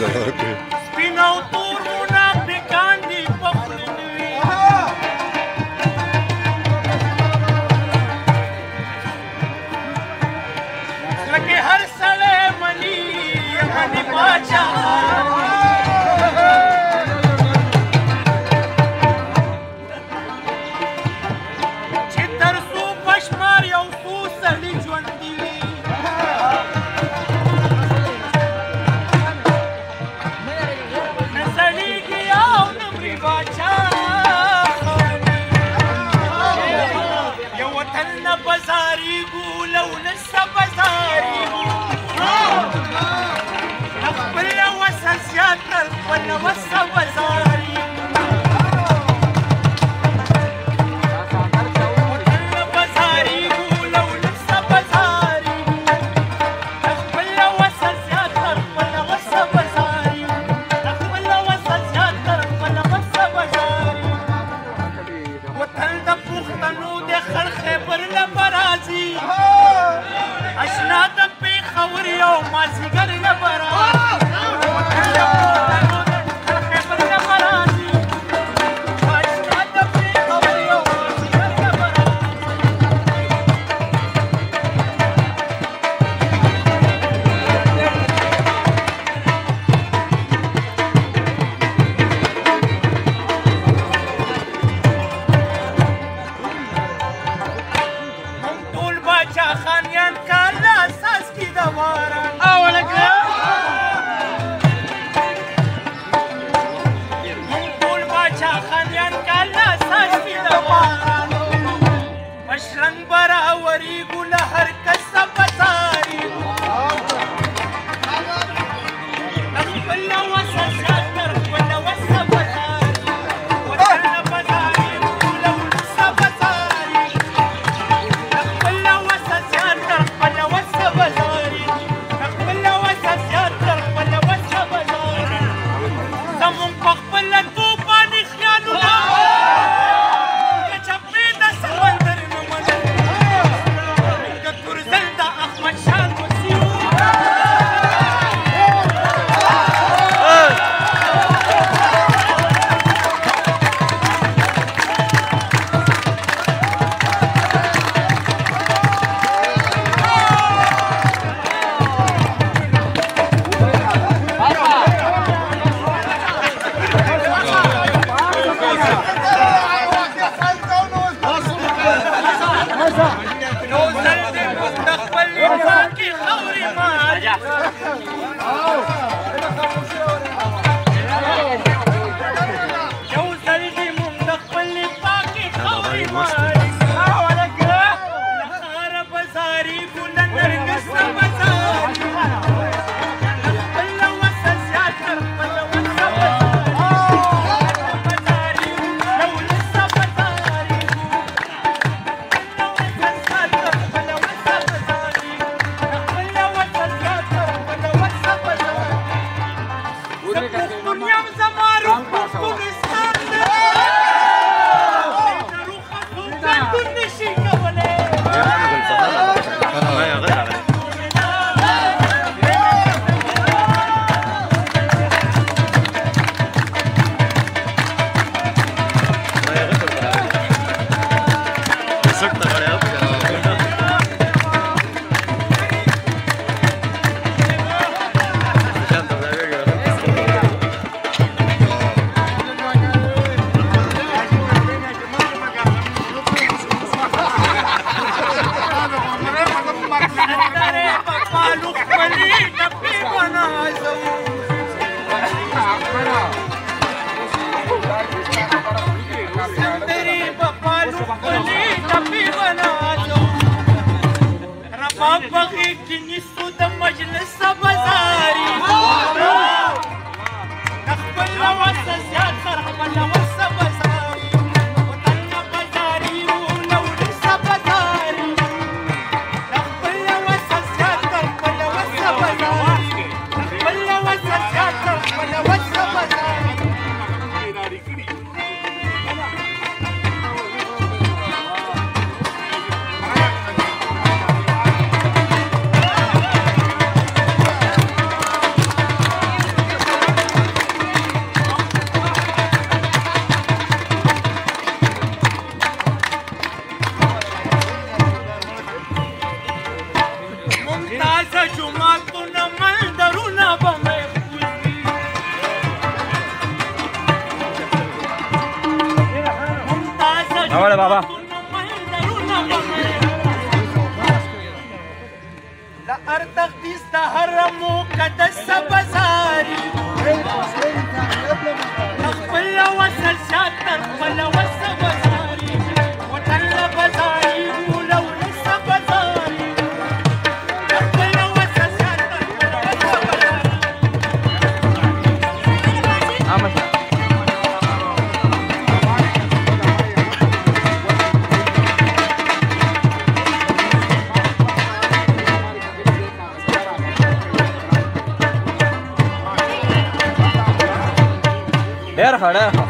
سپین او تور منافقان دي په خوله نه وي زړه کې هر سړی مني مني باچا چې تر څو پشمار یو څو سړي ژوندي وي نه سړېږي او نه مري باچا یو وطن نه بازارېږو لو نسه بازارېږو خپله وسه زیات تر خپله وسه بازارېږو اشنا د پېښور یو مازدیګر نه حرم مقدس بزاري خپل وصل شاتر خپل وصل بزاري وطن بزاري ولو لسه بزاري خپل وصل شاتر خپل وصل بزاري ډېر ښه ډېر ښه.